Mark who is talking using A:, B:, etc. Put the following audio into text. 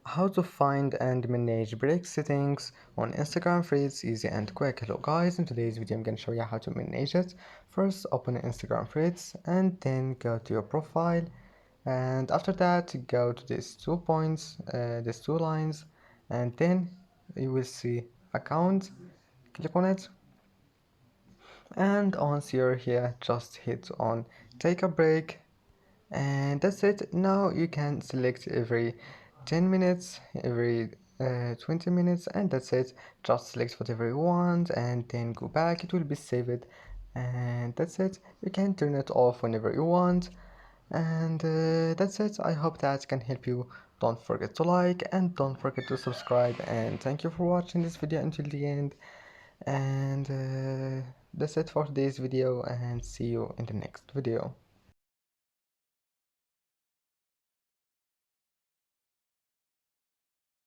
A: How to find and manage break settings on Instagram Threads easy and quick. Hello guys, in today's video I'm going to show you how to manage it. First open Instagram Threads and then go to your profile, and after that go to these 2 points, these 2 lines, and then you will see account. Click on it, and once you're here just hit on take a break, and that's it. Now you can select every 10 minutes, every 20 minutes, and that's it. Just select whatever you want and then go back. It will be saved, and that's it. You can turn it off whenever you want, and that's it. I hope that can help you. Don't forget to like and don't forget to subscribe, and thank you for watching this video until the end. And that's it for today's video, and see you in the next video.